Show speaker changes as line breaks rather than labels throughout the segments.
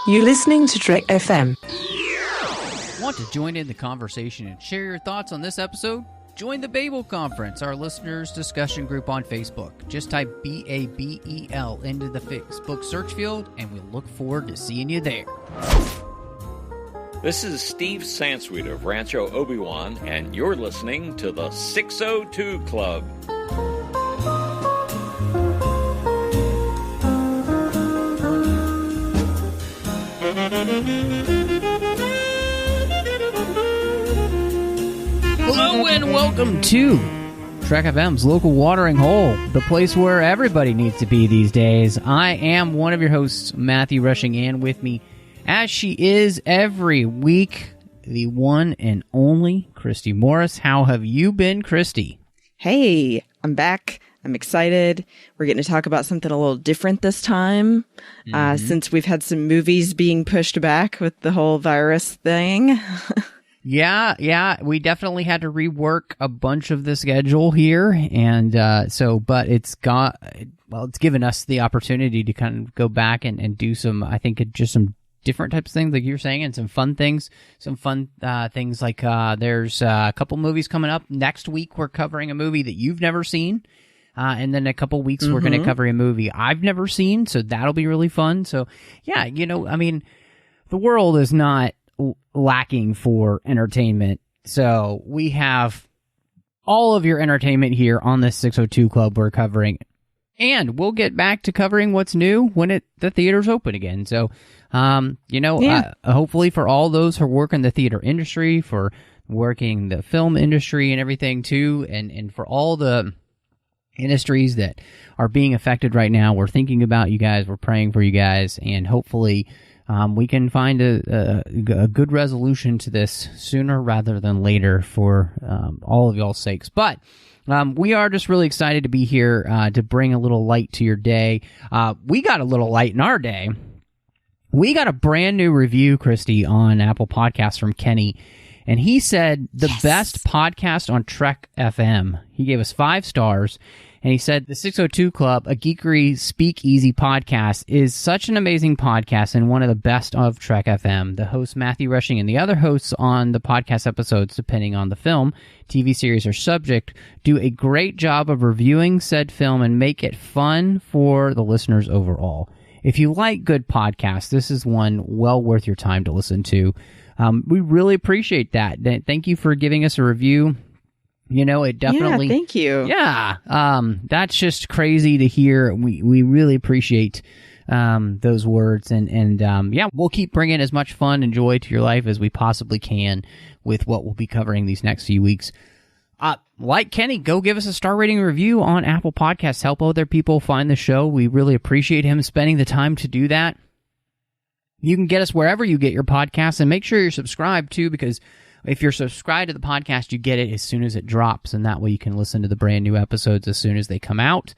You're listening to Trek FM.
Want to join in the conversation and share your thoughts on this episode? Join the Babel Conference, our listeners' discussion group on Facebook. Just type BABEL into the Facebook search field, and we'll look forward to seeing you there.
This is Steve Sansweet of Rancho Obi-Wan, and you're listening to the 602 Club.
Hello and welcome to Trek FM's local watering hole, the place where everybody needs to be these days. I am one of your hosts, Matthew Rushing, and with me, as she is every week, the one and only Christy Morris. How have you been, Christy?
Hey, I'm back. I'm excited. We're getting to talk about something a little different this time, since we've had some movies being pushed back with the whole virus thing.
Yeah, we definitely had to rework a bunch of the schedule here, and but it's given us the opportunity to kind of go back and do some, I think, just some different types of things, like you're saying, and some fun things, things like there's a couple movies coming up. Next week, we're covering a movie that you've never seen, and then a couple weeks, we're going to cover a movie I've never seen, so that'll be really fun. So, yeah, the world is not lacking for entertainment, so we have all of your entertainment here on this 602 Club we're covering, and we'll get back to covering what's new when the theaters open again. So hopefully for all those who work in the theater industry, for working the film industry and everything too, and for all the industries that are being affected right now, we're thinking about you guys, we're praying for you guys, and hopefully we can find a good resolution to this sooner rather than later for all of y'all's sakes. But we are just really excited to be here to bring a little light to your day. We got a little light in our day. We got a brand new review, Christy, on Apple Podcasts from Kenny, and he said the best podcast on Trek FM. He gave us 5 stars. And he said, the 602 Club, a geekery speakeasy podcast, is such an amazing podcast and one of the best of Trek FM. The host, Matthew Rushing, and the other hosts on the podcast episodes, depending on the film, TV series, or subject, do a great job of reviewing said film and make it fun for the listeners overall. If you like good podcasts, this is one well worth your time to listen to. We really appreciate that. Thank you for giving us a review. It definitely...
Yeah, thank you.
Yeah, that's just crazy to hear. We really appreciate those words, and we'll keep bringing as much fun and joy to your life as we possibly can with what we'll be covering these next few weeks. Like Kenny, go give us a star rating review on Apple Podcasts. Help other people find the show. We really appreciate him spending the time to do that. You can get us wherever you get your podcasts, and make sure you're subscribed too, because if you're subscribed to the podcast, you get it as soon as it drops, and that way you can listen to the brand new episodes as soon as they come out.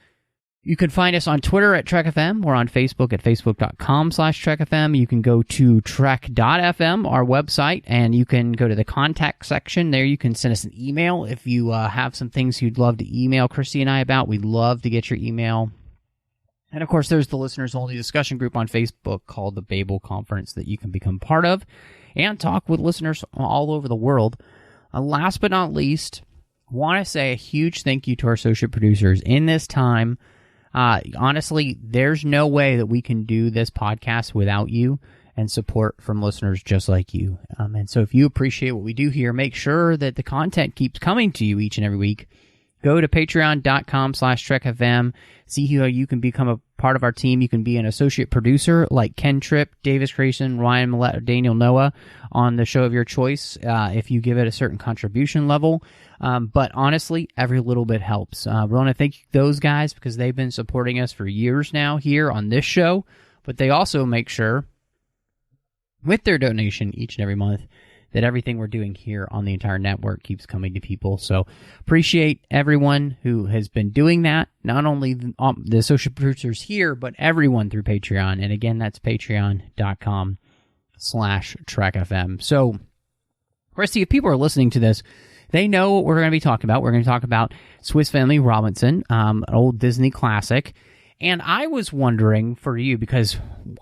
You can find us on Twitter at TrekFM. We're on Facebook at facebook.com/TrekFM. You can go to trek.fm, our website, and you can go to the contact section. There you can send us an email if you have some things you'd love to email Christy and I about. We'd love to get your email. And, of course, there's the listeners-only discussion group on Facebook called the Babel Conference that you can become part of and talk with listeners all over the world. Last but not least, want to say a huge thank you to our associate producers. In this time, honestly, there's no way that we can do this podcast without you and support from listeners just like you. And so if you appreciate what we do here, make sure that the content keeps coming to you each and every week. Go to patreon.com/TrekFM. See how you can become a part of our team. You can be an associate producer like Ken Tripp, Davis Grayson, Ryan Millett, or Daniel Noah on the show of your choice if you give it a certain contribution level. But honestly, every little bit helps. We want to thank those guys because they've been supporting us for years now here on this show. But they also make sure, with their donation each and every month, that everything we're doing here on the entire network keeps coming to people. So appreciate everyone who has been doing that, not only the associate producers here, but everyone through Patreon. And again, that's patreon.com/TrekFM. So, Christy, if people are listening to this, they know what we're going to be talking about. We're going to talk about Swiss Family Robinson, an old Disney classic. And I was wondering for you, because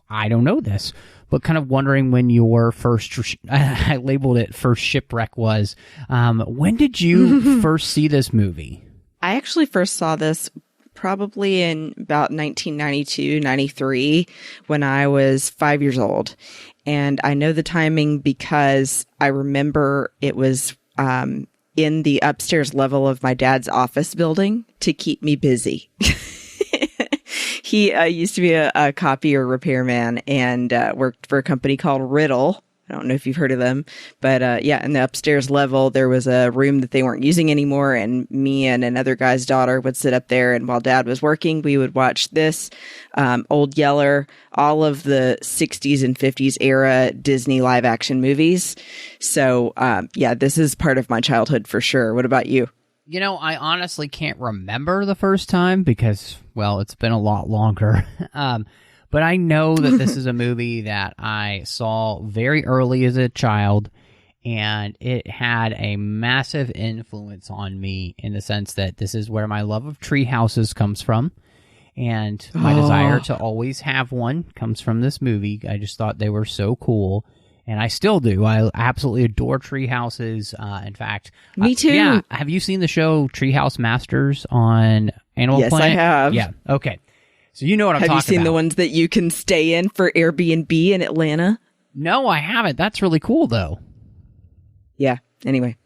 I don't know this, but kind of wondering when your first, I labeled it first Shipwreck was. When did you first see this movie?
I actually first saw this probably in about 1992, 93, when I was 5 years old. And I know the timing because I remember it was in the upstairs level of my dad's office building to keep me busy. He used to be a copier repairman and worked for a company called Riddle. I don't know if you've heard of them, but yeah, in the upstairs level, there was a room that they weren't using anymore, and me and another guy's daughter would sit up there, and while Dad was working, we would watch this, Old Yeller, all of the 60s and 50s era Disney live-action movies. So, yeah, this is part of my childhood for sure. What about you?
You know, I honestly can't remember the first time because, well, it's been a lot longer. But I know that this is a movie that I saw very early as a child, and it had a massive influence on me in the sense that this is where my love of tree houses comes from, and my desire to always have one comes from this movie. I just thought they were so cool. And I still do. I absolutely adore tree houses. In fact,
me too.
Yeah. Have you seen the show Treehouse Masters on Animal Planet?
Yes, I have.
Yeah. Okay. So you know what I'm talking about.
Have you seen the ones that you can stay in for Airbnb in Atlanta?
No, I haven't. That's really cool, though.
Yeah. Anyway.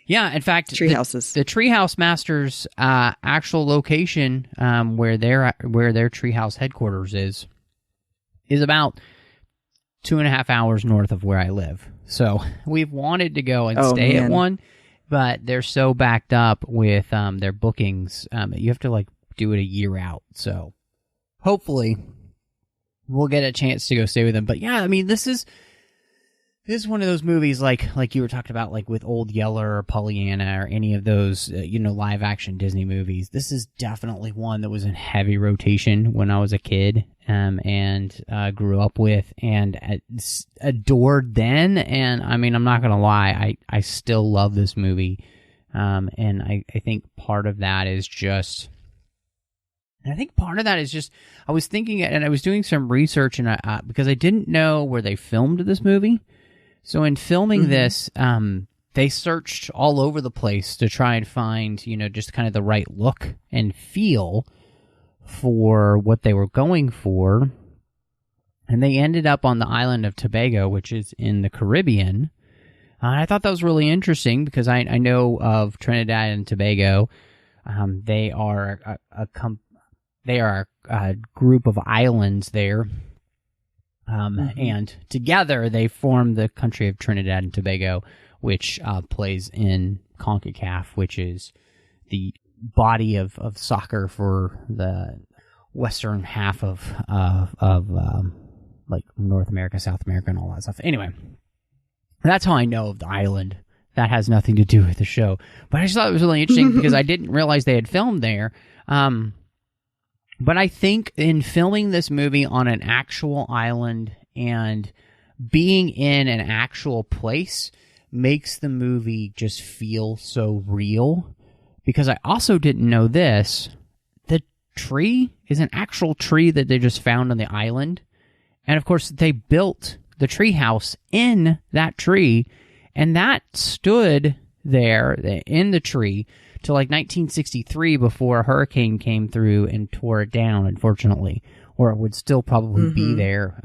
Yeah. In fact,
tree houses.
The Treehouse Masters actual location, where their treehouse headquarters is about 2.5 hours north of where I live. So we've wanted to go and stay at one, but they're so backed up with their bookings. You have to like do it a year out. So hopefully we'll get a chance to go stay with them. But yeah, I mean, this is one of those movies like you were talking about, like with Old Yeller or Pollyanna or any of those, live action Disney movies. This is definitely one that was in heavy rotation when I was a kid, and grew up with and adored then. And I mean, I'm not going to lie, I still love this movie. And I think part of that is just, I was thinking, and I was doing some research, and because I didn't know where they filmed this movie. So in filming this, they searched all over the place to try and find, just kind of the right look and feel for what they were going for. And they ended up on the island of Tobago, which is in the Caribbean. I thought that was really interesting because I know of Trinidad and Tobago. They are a group of islands there. And together they form the country of Trinidad and Tobago, which plays in CONCACAF, which is the body of soccer for the western half of like North America, South America, and all that stuff. Anyway, that's how I know of the island. That has nothing to do with the show. But I just thought it was really interesting because I didn't realize they had filmed there. But I think in filming this movie on an actual island and being in an actual place makes the movie just feel so real. Because I also didn't know this. The tree is an actual tree that they just found on the island. And of course, they built the tree house in that tree. And that stood there in the tree to like 1963 before a hurricane came through and tore it down, unfortunately. Or it would still probably be there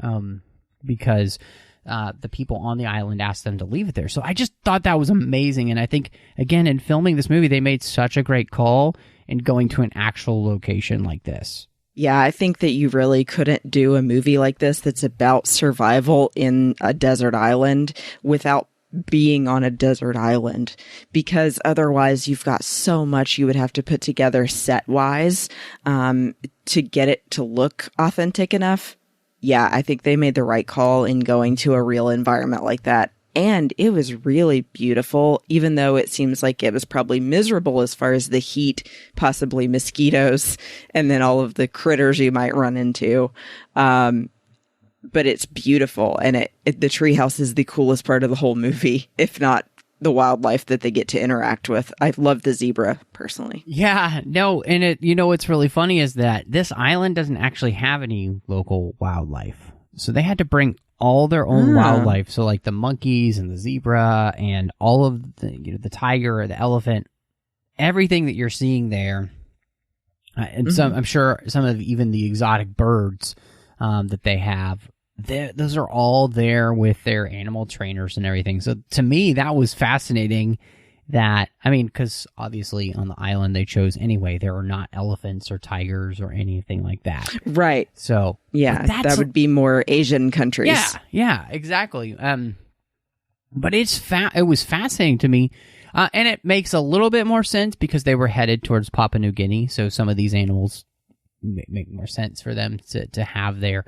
because the people on the island asked them to leave it there. So I just thought that was amazing. And I think, again, in filming this movie, they made such a great call in going to an actual location like this.
Yeah, I think that you really couldn't do a movie like this that's about survival in a desert island without being on a desert island, because otherwise you've got so much you would have to put together set wise to get it to look authentic enough. Yeah, I think they made the right call in going to a real environment like that. And it was really beautiful, even though it seems like it was probably miserable as far as the heat, possibly mosquitoes, and then all of the critters you might run into. But it's beautiful, and the treehouse is the coolest part of the whole movie, if not the wildlife that they get to interact with. I love the zebra personally.
Yeah, no, and what's really funny is that this island doesn't actually have any local wildlife. So they had to bring all their own wildlife. So like the monkeys and the zebra and all of the tiger or the elephant, everything that you're seeing there, and I'm sure some of even the exotic birds that they have, those are all there with their animal trainers and everything. So to me, that was fascinating. Because obviously on the island they chose anyway, there are not elephants or tigers or anything like that.
Right.
So
yeah, that would be more Asian countries.
Yeah, exactly. But it was fascinating to me. And it makes a little bit more sense because they were headed towards Papua New Guinea. So some of these animals make more sense for them to have there.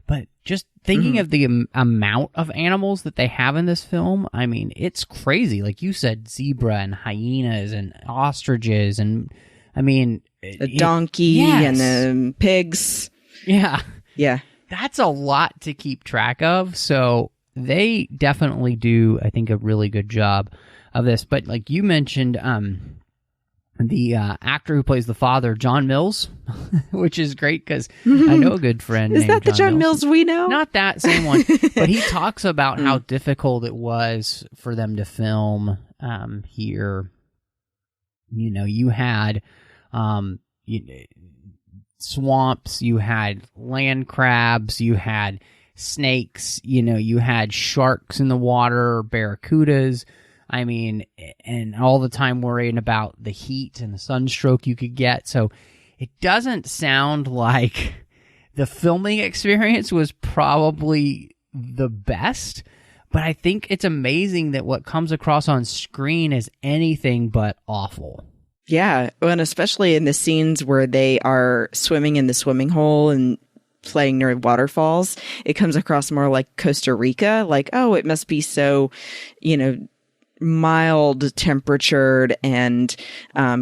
But just thinking of the amount of animals that they have in this film, I mean, it's crazy. Like you said, zebra and hyenas and ostriches and, I mean...
The donkey and the pigs.
Yeah.
Yeah. That's
a lot to keep track of. So they definitely do, I think, a really good job of this. But like you mentioned... the actor who plays the father, John Mills, which is great because I know a good friend
Is
named
that the John Mills we know?
Not that same one, but he talks about how difficult it was for them to film here. You had swamps, you had land crabs, you had snakes, you had sharks in the water, barracudas. I mean, and all the time worrying about the heat and the sunstroke you could get. So it doesn't sound like the filming experience was probably the best, but I think it's amazing that what comes across on screen is anything but awful.
Yeah, and especially in the scenes where they are swimming in the swimming hole and playing near waterfalls, it comes across more like Costa Rica, like, oh, it must be so, mild temperatured and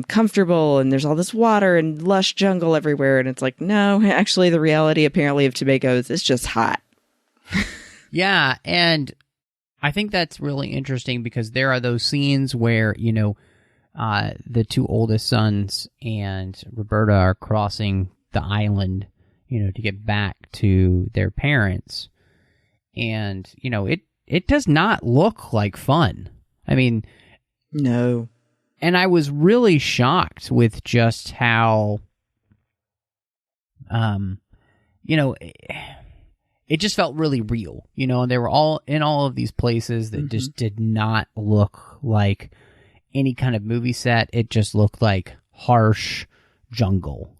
comfortable, and there's all this water and lush jungle everywhere, and it's like, no, actually the reality apparently of Tobago is it's just hot.
Yeah, and I think that's really interesting because there are those scenes where the two oldest sons and Roberta are crossing the island to get back to their parents, and it does not look like fun. I mean,
no.
And I was really shocked with just how, it just felt really real, and they were all in all of these places that just did not look like any kind of movie set. It just looked like harsh jungle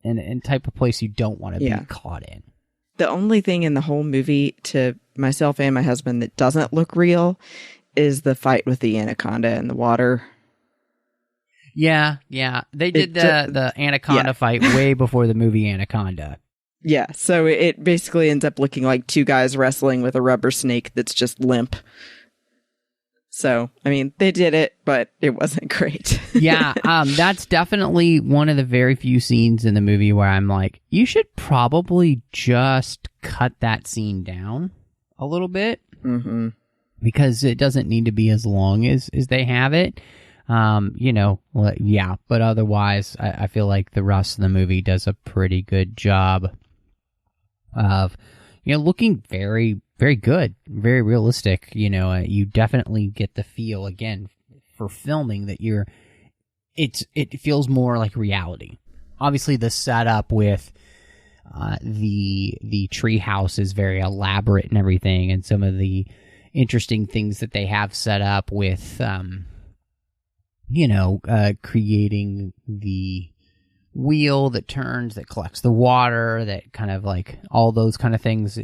and type of place you don't want to be caught in.
The only thing in the whole movie to myself and my husband that doesn't look real is the fight with the anaconda in the water.
Yeah. They did the anaconda fight way before the movie Anaconda.
Yeah, so it basically ends up looking like two guys wrestling with a rubber snake that's just limp. So, I mean, they did it, but it wasn't great.
Yeah, that's definitely one of the very few scenes in the movie where I'm like, you should probably just cut that scene down a little bit.
Mm-hmm.
Because it doesn't need to be as long as they have it. But otherwise, I feel like the rest of the movie does a pretty good job of, looking very, very good, very realistic. You definitely get the feel, again, for filming that it feels more like reality. Obviously, the setup with the tree house is very elaborate and everything, and some of the interesting things that they have set up with, creating the wheel that turns, that collects the water, that kind of like all those kind of things.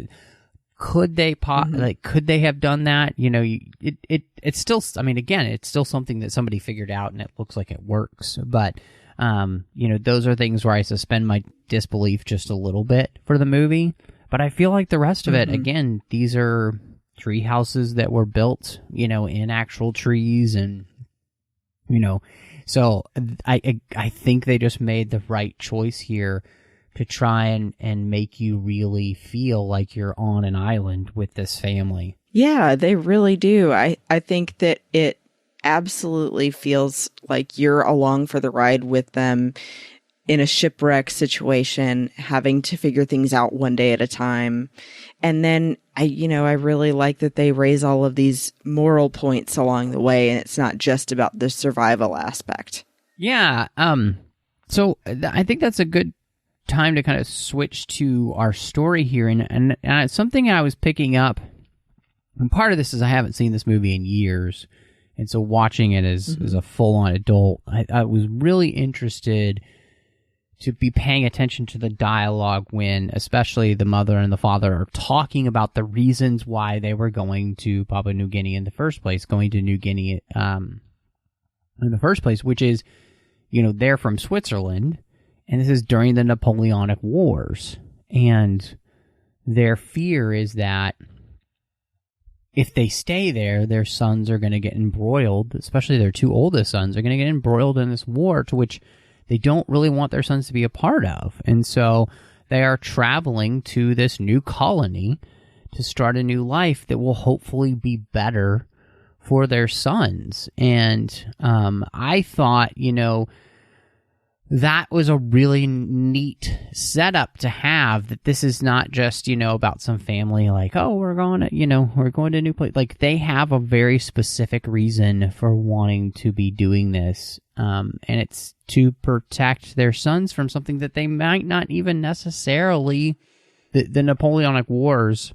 Could they could they have done that? It's still, I mean, again, it's still something that somebody figured out and it looks like it works. But, those are things where I suspend my disbelief just a little bit for the movie. But I feel like the rest of it, again, these are tree houses that were built, in actual trees, and so I think they just made the right choice here to try and make you really feel like you're on an island with this family.
Yeah, they really do. I think that it absolutely feels like you're along for the ride with them in a shipwreck situation, having to figure things out one day at a time. And then I really like that they raise all of these moral points along the way, and it's not just about the survival aspect.
Yeah. So I think that's a good time to kind of switch to our story here. And something I was picking up, and part of this is I haven't seen this movie in years. And so watching it as a full-on adult, I was really interested to be paying attention to the dialogue when especially the mother and the father are talking about the reasons why they were going to Papua New Guinea in the first place, going to New Guinea in the first place, which is, they're from Switzerland, and this is during the Napoleonic Wars. And their fear is that if they stay there, their sons are going to get embroiled, especially their two oldest sons are going to get embroiled in this war to which they don't really want their sons to be a part of. And so they are traveling to this new colony to start a new life that will hopefully be better for their sons. And I thought, that was a really neat setup to have, that this is not just, about some family like, oh, we're going to a new place. Like, they have a very specific reason for wanting to be doing this. And it's to protect their sons from something that they might not even necessarily, the Napoleonic Wars,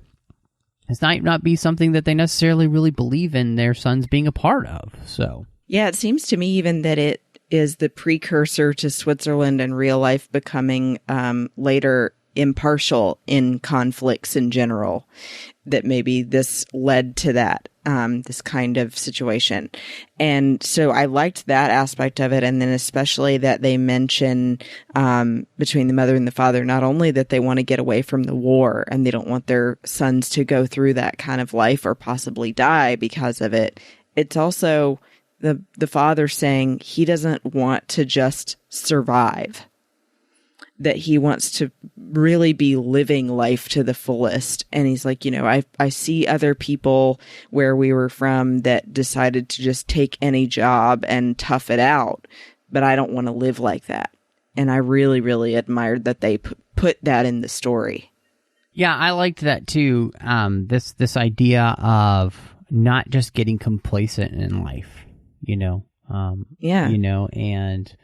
it might not be something that they necessarily really believe in their sons being a part of. So,
yeah, it seems to me even that it is the precursor to Switzerland and real life becoming later impartial in conflicts in general, that maybe this led to that, this kind of situation. And so I liked that aspect of it. And then especially that they mention between the mother and the father, not only that they want to get away from the war and they don't want their sons to go through that kind of life or possibly die because of it. It's also the father saying he doesn't want to just survive, that he wants to really be living life to the fullest. And he's like, I see other people where we were from that decided to just take any job and tough it out, but I don't want to live like that. And I really, really admired that they put that in the story.
Yeah, I liked that too. This idea of not just getting complacent in life, and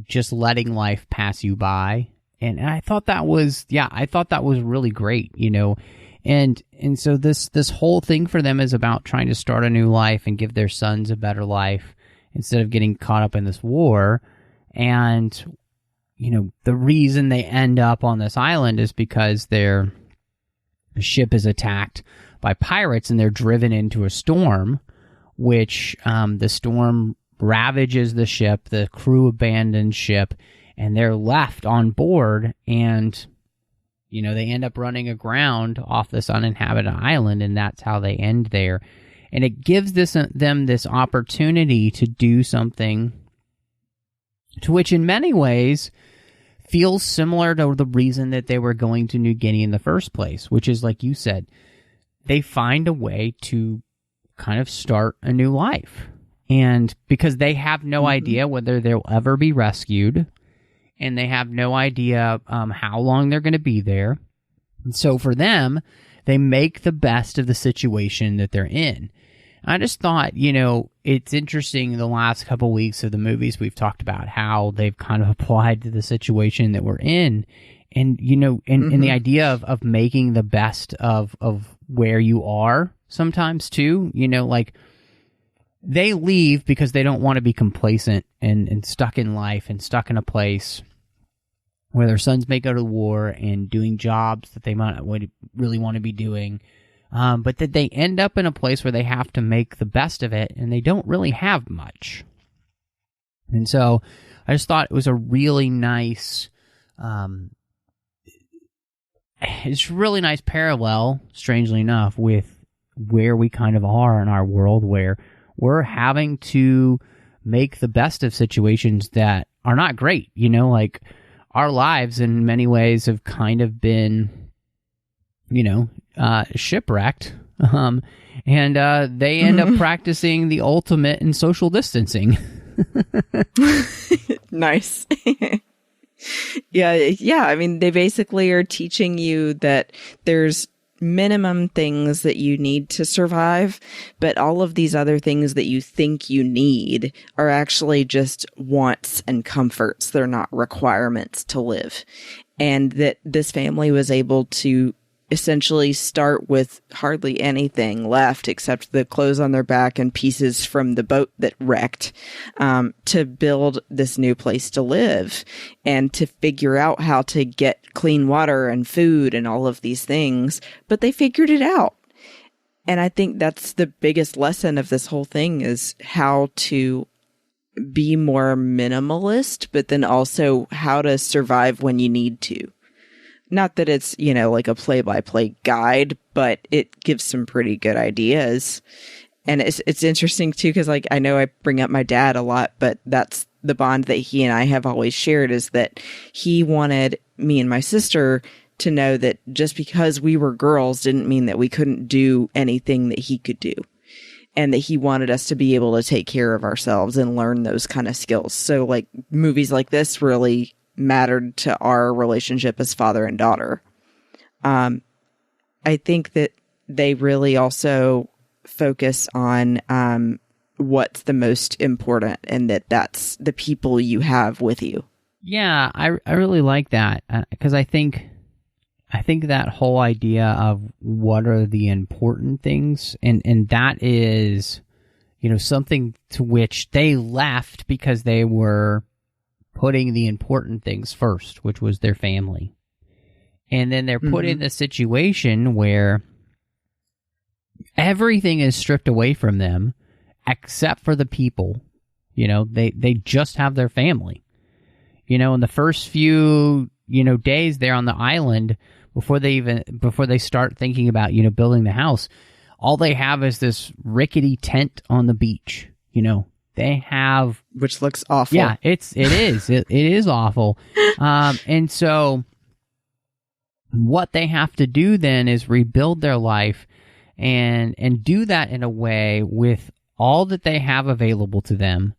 just letting life pass you by. And I thought that was really great, and so this whole thing for them is about trying to start a new life and give their sons a better life instead of getting caught up in this war. And, the reason they end up on this island is because their ship is attacked by pirates and they're driven into a storm, which the storm ravages the ship, the crew abandons ship, and they're left on board, and they end up running aground off this uninhabited island, and that's how they end there. And it gives them this opportunity to do something to which in many ways feels similar to the reason that they were going to New Guinea in the first place, which is, like you said, they find a way to kind of start a new life. And because they have no idea whether they'll ever be rescued, and they have no idea how long they're going to be there. And so for them, they make the best of the situation that they're in. I just thought, it's interesting the last couple weeks of the movies we've talked about how they've kind of applied to the situation that we're in. And, and the idea of making the best of where you are sometimes too, like they leave because they don't want to be complacent and stuck in life and stuck in a place where their sons may go to war and doing jobs that they might really want to be doing. But that they end up in a place where they have to make the best of it, and they don't really have much. And so I just thought it was a really nice, it's a really nice parallel, strangely enough, with where we kind of are in our world, where we're having to make the best of situations that are not great. Like our lives in many ways have kind of been, shipwrecked. And they end up practicing the ultimate in social distancing.
Nice. Yeah. I mean, they basically are teaching you that there's minimum things that you need to survive, but all of these other things that you think you need are actually just wants and comforts. They're not requirements to live. And that this family was able to essentially start with hardly anything left except the clothes on their back and pieces from the boat that wrecked, to build this new place to live and to figure out how to get clean water and food and all of these things. But they figured it out. And I think that's the biggest lesson of this whole thing, is how to be more minimalist, but then also how to survive when you need to. Not that it's, like a play-by-play guide, but it gives some pretty good ideas. And it's interesting, too, because, I know I bring up my dad a lot, but that's the bond that he and I have always shared, is that he wanted me and my sister to know that just because we were girls didn't mean that we couldn't do anything that he could do. And that he wanted us to be able to take care of ourselves and learn those kind of skills. So, movies like this really mattered to our relationship as father and daughter. I think that they really also focus on what's the most important, and that's the people you have with you.
Yeah, I really like that, because I think that whole idea of what are the important things, and that is, something to which they left because they were putting the important things first, which was their family. And then they're put in a situation where everything is stripped away from them except for the people. They just have their family. In the first few, days there on the island, before they start thinking about, building the house, all they have is this rickety tent on the beach. They have,
which looks awful.
Yeah, it is awful. And so what they have to do then is rebuild their life and do that in a way with all that they have available to them.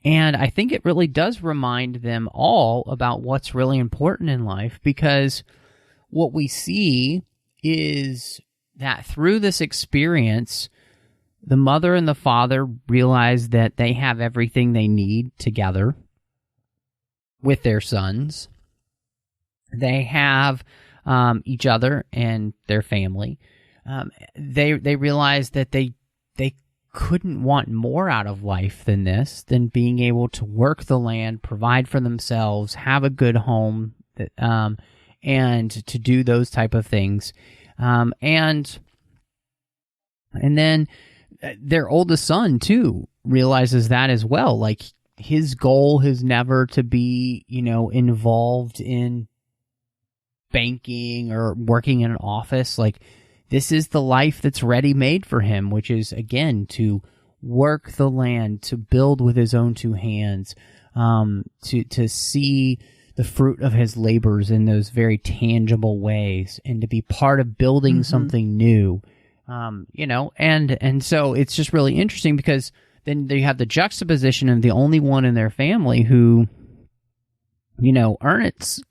And I think it really does remind them all about what's really important in life, because what we see is that through this experience, the mother and the father realize that they have everything they need together with their sons. They have each other and their family. They realize that they couldn't want more out of life than being able to work the land, provide for themselves, have a good home, and to do those type of things. And then their oldest son, too, realizes that as well. His goal is never to be, involved in banking or working in an office. This is the life that's ready-made for him, which is, again, to work the land, to build with his own two hands, to see the fruit of his labors in those very tangible ways, and to be part of building something new. And so it's just really interesting, because then you have the juxtaposition of the only one in their family who, Ernest,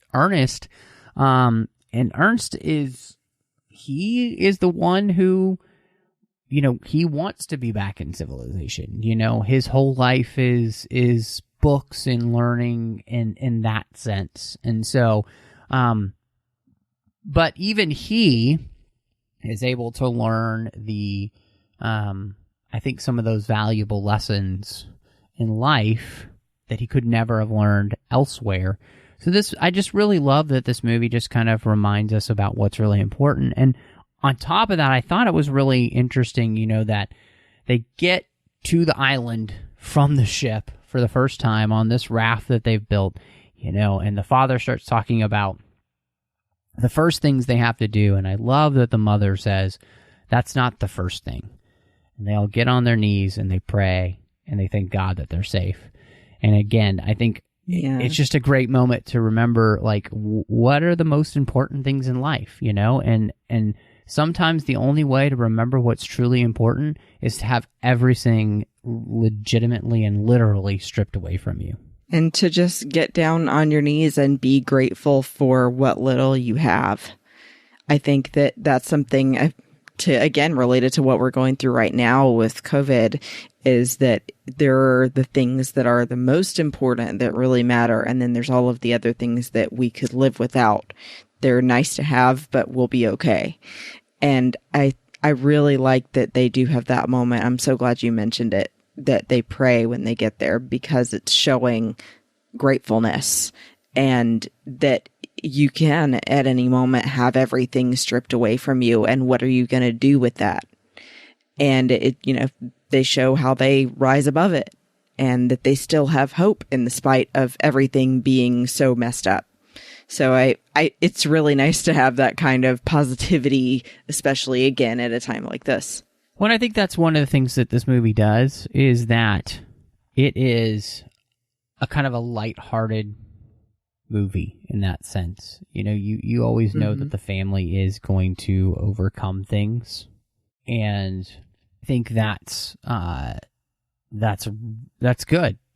and Ernst is the one who, he wants to be back in civilization. His whole life is books and learning in that sense. And so, but even he is able to learn I think some of those valuable lessons in life that he could never have learned elsewhere. So I just really love that this movie just kind of reminds us about what's really important. And on top of that, I thought it was really interesting, that they get to the island from the ship for the first time on this raft that they've built, and the father starts talking about the first things they have to do. And I love that the mother says, that's not the first thing. And they all get on their knees and they pray and they thank God that they're safe. And again, I think it's just a great moment to remember, what are the most important things in life, and sometimes the only way to remember what's truly important is to have everything legitimately and literally stripped away from you.
And to just get down on your knees and be grateful for what little you have. I think that that's something to, again, related to what we're going through right now with COVID, is that there are the things that are the most important that really matter. And then there's all of the other things that we could live without. They're nice to have, but we'll be okay. And I really like that they do have that moment. I'm so glad you mentioned it, that they pray when they get there, because it's showing gratefulness, and that you can at any moment have everything stripped away from you. And what are you going to do with that? And they show how they rise above it, and that they still have hope in the spite of everything being so messed up. So it's really nice to have that kind of positivity, especially again at a time like this.
Well, I think that's one of the things that this movie does, is that it is a kind of a lighthearted movie in that sense. You always know that the family is going to overcome things, and I think that's good.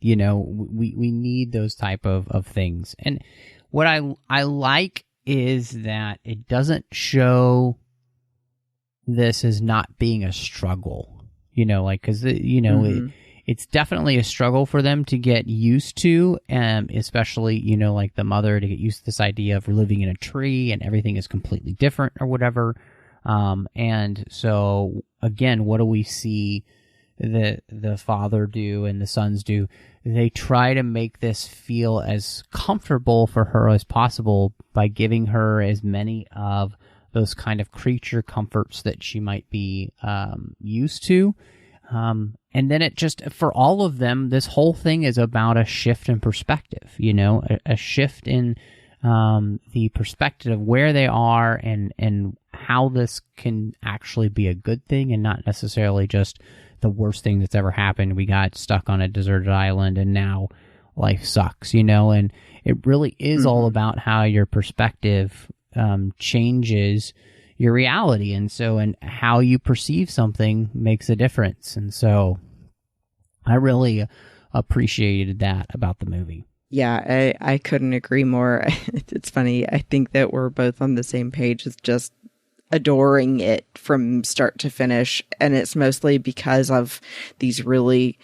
We need those type of things. And what I like is that it doesn't show this as not being a struggle, because it's definitely a struggle for them to get used to, especially, like the mother, to get used to this idea of living in a tree and everything is completely different or whatever. And so again, what do we see the father do and the sons do? They try to make this feel as comfortable for her as possible by giving her as many of those kind of creature comforts that she might be used to. And then it just, for all of them, this whole thing is about a shift in perspective, a shift in the perspective of where they are and how this can actually be a good thing and not necessarily just the worst thing that's ever happened. We got stuck on a deserted island and now life sucks, and it really is all about how your perspective changes your reality, and how you perceive something makes a difference. And so I really appreciated that about the movie.
Yeah, I couldn't agree more. It's funny. I think that we're both on the same page with just adoring it from start to finish. And it's mostly because of these really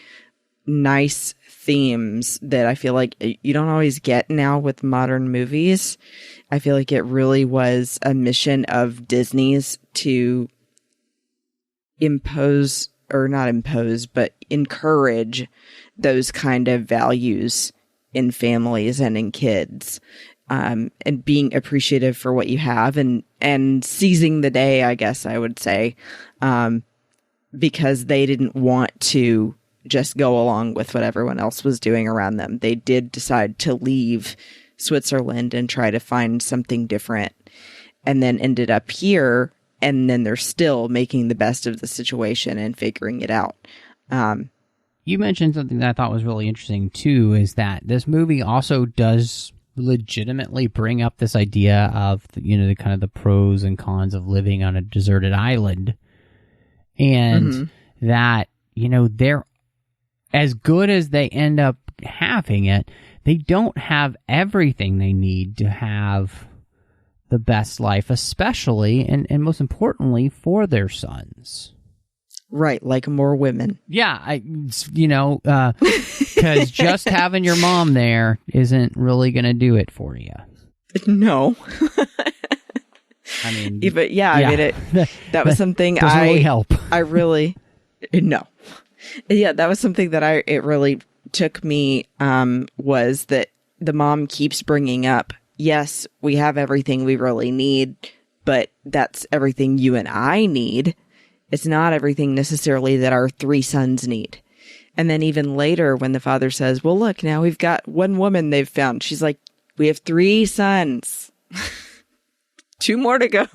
nice themes that I feel like you don't always get now with modern movies. I feel like it really was a mission of Disney's to impose, or not impose, but encourage those kind of values in families and in kids, and being appreciative for what you have, and seizing the day, I guess I would say, because they didn't want to just go along with what everyone else was doing around them. They did decide to leave Switzerland and try to find something different, and then ended up here, and then they're still making the best of the situation and figuring it out.
You mentioned something that I thought was really interesting too, is that this movie also does legitimately bring up this idea of the kind of the pros and cons of living on a deserted island, and that they're as good as they end up having it, they don't have everything they need to have the best life, especially and most importantly for their sons.
Right, like more women.
Yeah, because just having your mom there isn't really going to do it for you.
No.
I mean,
but I mean, that was something
doesn't really help.
I really, no. Yeah, that was something that it really took me, was that the mom keeps bringing up, yes, we have everything we really need, but that's everything you and I need. It's not everything necessarily that our 3 sons need. And then even later when the father says, well, look, now we've got one woman they've found. She's like, we have 3 sons. 2 more to go.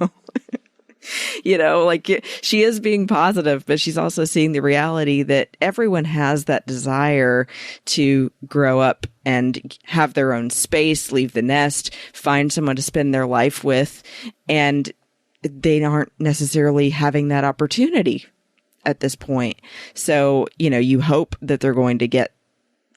She is being positive, but she's also seeing the reality that everyone has that desire to grow up and have their own space, leave the nest, find someone to spend their life with. And they aren't necessarily having that opportunity at this point. So, you hope that they're going to get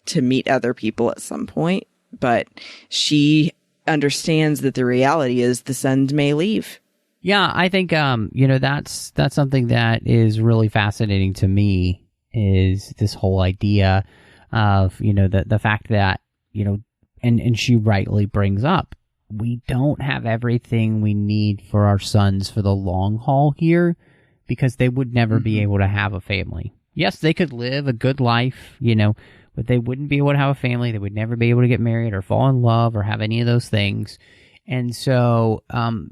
to meet other people at some point, but she understands that the reality is the sons may leave.
Yeah, I think that's something that is really fascinating to me, is this whole idea of the fact that and she rightly brings up, we don't have everything we need for our sons for the long haul here, because they would never be able to have a family. Yes, they could live a good life, but they wouldn't be able to have a family. They would never be able to get married or fall in love or have any of those things. And so,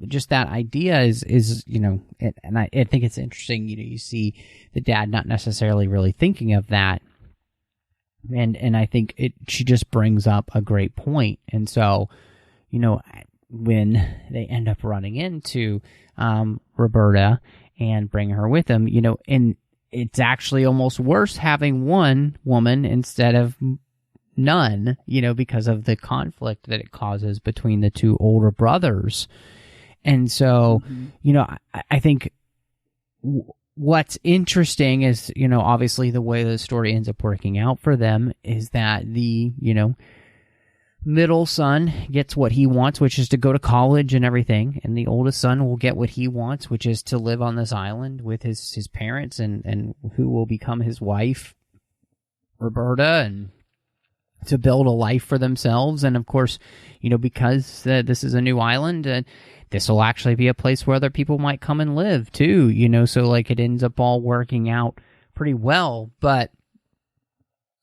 just that idea is and I think it's interesting, you see the dad not necessarily really thinking of that. And I think she just brings up a great point. And so, when they end up running into, Roberta and bring her with them, and it's actually almost worse having one woman instead of none, because of the conflict that it causes between the two older brothers. And so, I think what's interesting is, obviously the way the story ends up working out for them is that the, middle son gets what he wants, which is to go to college and everything, and the oldest son will get what he wants, which is to live on this island with his parents and who will become his wife, Roberta, and to build a life for themselves. And of course, because this is a new island, this will actually be a place where other people might come and live too, so like it ends up all working out pretty well. But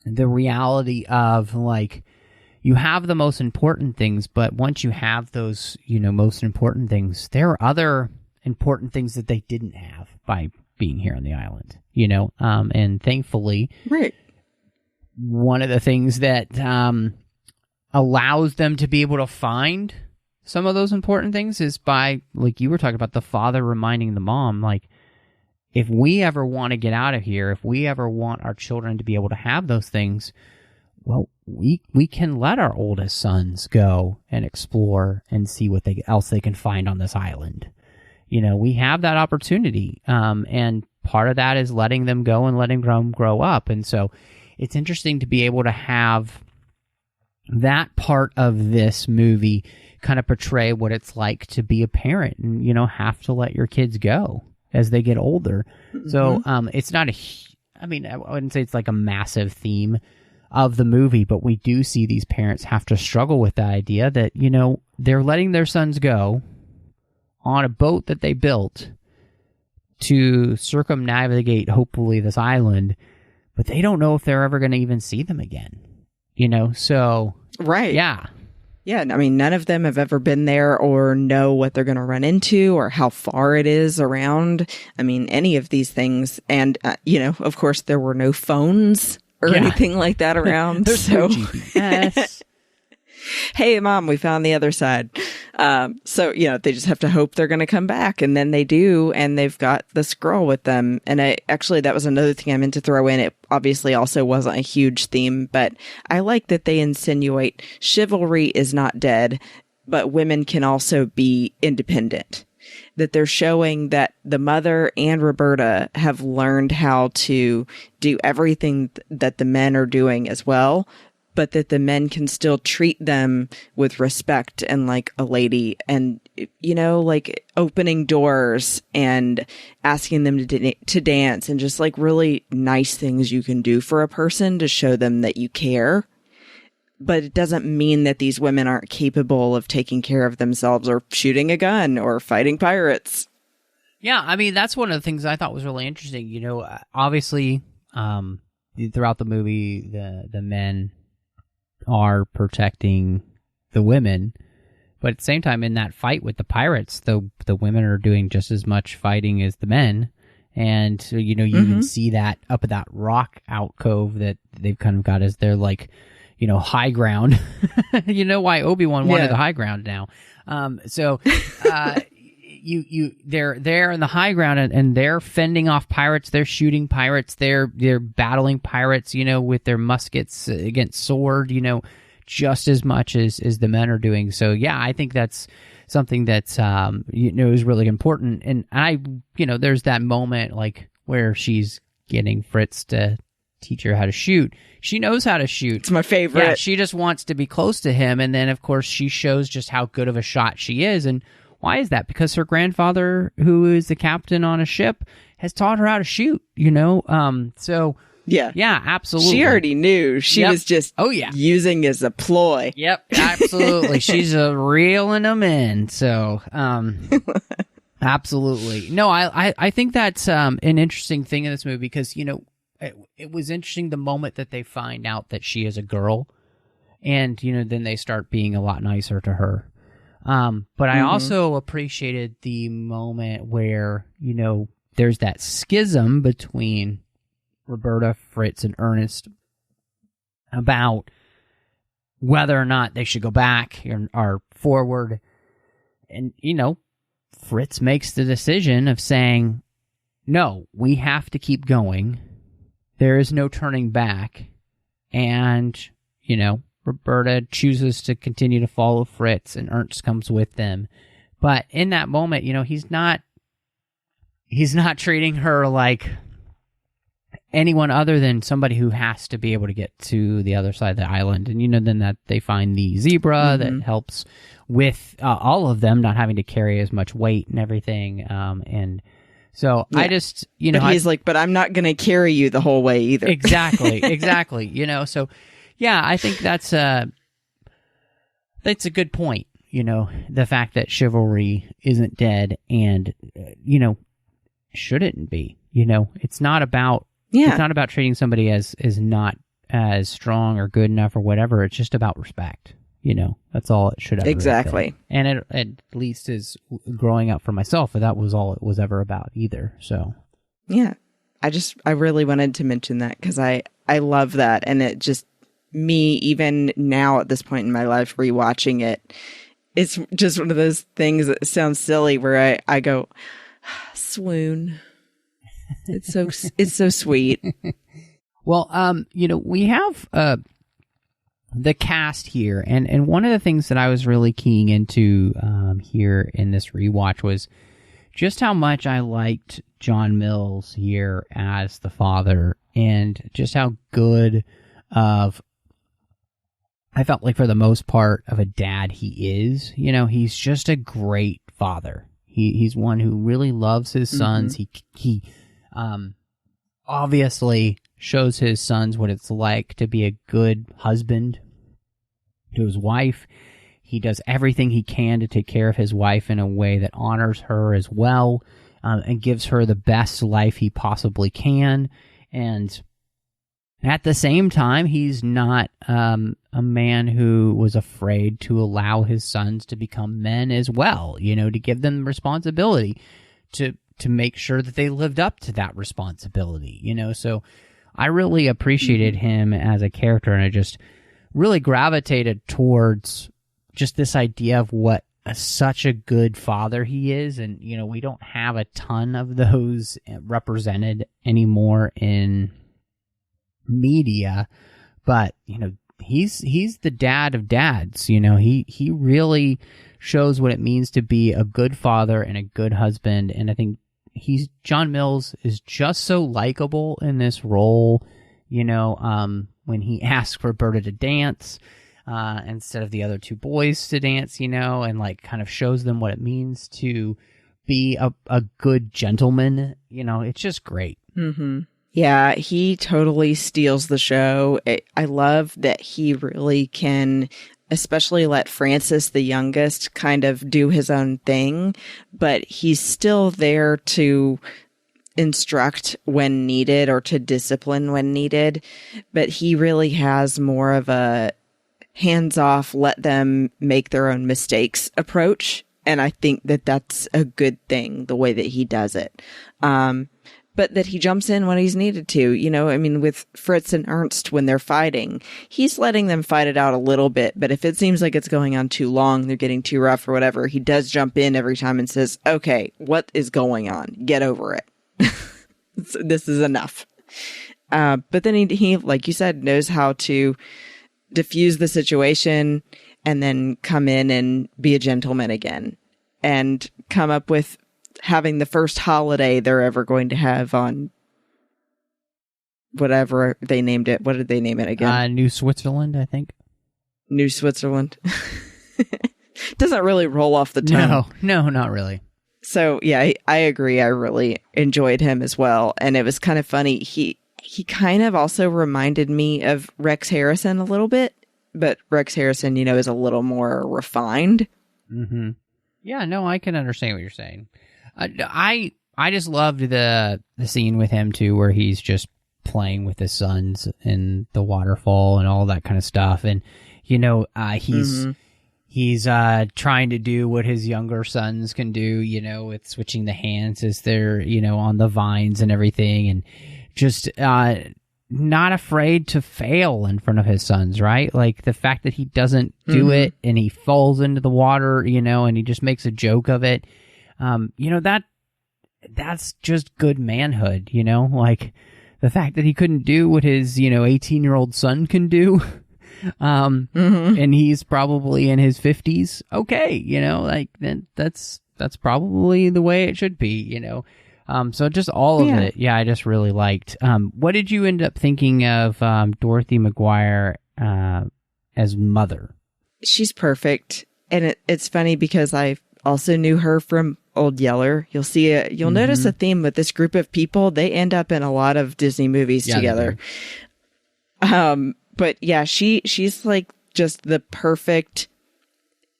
the reality of like, you have the most important things, but once you have those, most important things, there are other important things that they didn't have by being here on the island, and thankfully,
right.
One of the things that allows them to be able to find some of those important things is by, like you were talking about, the father reminding the mom, like, if we ever want to get out of here, if we ever want our children to be able to have those things, well, we can let our oldest sons go and explore and see what else they can find on this island. We have that opportunity, and part of that is letting them go and letting them grow up. And so it's interesting to be able to have that part of this movie kind of portray what it's like to be a parent and, have to let your kids go as they get older. So it's not I wouldn't say it's like a massive theme of the movie, but we do see these parents have to struggle with the idea that, they're letting their sons go on a boat that they built to circumnavigate, hopefully, this island, but they don't know if they're ever going to even see them again, so...
Right.
Yeah.
Yeah, none of them have ever been there or know what they're going to run into or how far it is around. Any of these things. And, of course, there were no phones or anything like that around.
There's no GPS.
Hey, Mom, we found the other side. So, they just have to hope they're going to come back. And then they do. And they've got the scroll with them. And that was another thing I meant to throw in. It obviously also wasn't a huge theme, but I like that they insinuate chivalry is not dead, but women can also be independent. That they're showing that the mother and Roberta have learned how to do everything that the men are doing as well, but that the men can still treat them with respect and like a lady and, like opening doors and asking them to dance and just like really nice things you can do for a person to show them that you care. But it doesn't mean that these women aren't capable of taking care of themselves or shooting a gun or fighting pirates.
Yeah, that's one of the things I thought was really interesting. Obviously, throughout the movie, the men are protecting the women, but at the same time, in that fight with the pirates, the women are doing just as much fighting as the men. And, you can see that up at that rock alcove that they've kind of got as their, like, high ground. Why Obi-Wan wanted the high ground now. They're there in the high ground and they're fending off pirates. They're shooting pirates. They're battling pirates, with their muskets against sword, just as much as the men are doing. So yeah, I think that's something that's is really important. And there's that moment like where she's getting Fritz to teach her how to shoot. She knows how to shoot.
It's my favorite.
Yeah, she just wants to be close to him, and then of course she shows just how good of a shot she is. And why is that? Because her grandfather, who is the captain on a ship, has taught her how to shoot. So yeah, absolutely.
She already knew. She was just using as a ploy.
Yep, absolutely. She's reeling them in. So absolutely. No, I think that's an interesting thing in this movie because it was interesting the moment that they find out that she is a girl, and then they start being a lot nicer to her. But I also appreciated the moment where there's that schism between Roberta, Fritz, and Ernest about whether or not they should go back or forward. And, Fritz makes the decision of saying, no, we have to keep going. There is no turning back. And, Roberta chooses to continue to follow Fritz, and Ernst comes with them. But in that moment, he's not treating her like anyone other than somebody who has to be able to get to the other side of the island. And, then that they find the zebra that helps with all of them not having to carry as much weight and everything. And so I just,
but he's like, but I'm not going to carry you the whole way either.
Exactly. So yeah, I think that's a good point. The fact that chivalry isn't dead and, shouldn't be, it's not about, it's not about treating somebody as not as strong or good enough or whatever. It's just about respect. That's all it should ever
exactly.
And it at least is growing up for myself, but that was all it was ever about either. So
yeah, I really wanted to mention that because I love that. And it just, me, even now at this point in my life, rewatching it, it's just one of those things that sounds silly where I go, swoon. It's so sweet.
Well, we have the cast here, and one of the things that I was really keying into here in this rewatch was just how much I liked John Mills here as the father, and just how good of, I felt like for the most part, of a dad he is. He's just a great father. He's one who really loves his sons. He obviously shows his sons what it's like to be a good husband to his wife. He does everything he can to take care of his wife in a way that honors her as well, and gives her the best life he possibly can. And at the same time, he's not a man who was afraid to allow his sons to become men as well, to give them responsibility, to make sure that they lived up to that responsibility, So I really appreciated him as a character, and I just really gravitated towards just this idea of what such a good father he is. And, we don't have a ton of those represented anymore in media, but, he's the dad of dads. He really shows what it means to be a good father and a good husband. And I think John Mills is just so likable in this role, when he asks Roberta to dance instead of the other two boys to dance, and like kind of shows them what it means to be a good gentleman. It's just great.
Mm-hmm. Yeah, he totally steals the show. I love that he really can, especially let Francis, the youngest, kind of do his own thing, but he's still there to instruct when needed or to discipline when needed. But he really has more of a hands-off, let them make their own mistakes approach. And I think that that's a good thing, the way that he does it. But that he jumps in when he's needed to, with Fritz and Ernst, when they're fighting, he's letting them fight it out a little bit. But if it seems like it's going on too long, they're getting too rough or whatever, he does jump in every time and says, okay, what is going on? Get over it. This is enough. But then he, like you said, knows how to diffuse the situation and then come in and be a gentleman again and come up with having the first holiday they're ever going to have on whatever they named it. What did they name it again?
New Switzerland, I think.
New Switzerland. Doesn't really roll off the tongue.
No, not really.
So yeah, I agree. I really enjoyed him as well. And it was kind of funny. He kind of also reminded me of Rex Harrison a little bit, but Rex Harrison, is a little more refined.
Mm-hmm. Yeah, no, I can understand what you're saying. I just loved the scene with him too, where he's just playing with his sons in the waterfall and all that kind of stuff. And, he's trying to do what his younger sons can do, with switching the hands as they're, on the vines and everything. And just not afraid to fail in front of his sons, right? Like the fact that he doesn't do it and he falls into the water, and he just makes a joke of it. That's just good manhood, like the fact that he couldn't do what his, 18-year-old son can do. And he's probably in his 50s. Okay. Then that's probably the way it should be, So just all of it. Yeah. I just really liked, what did you end up thinking of, Dorothy McGuire, as mother?
She's perfect. And it's funny because I also knew her from Old Yeller. You'll notice a theme with this group of people. They end up in a lot of Disney movies together. But yeah, she's like just the perfect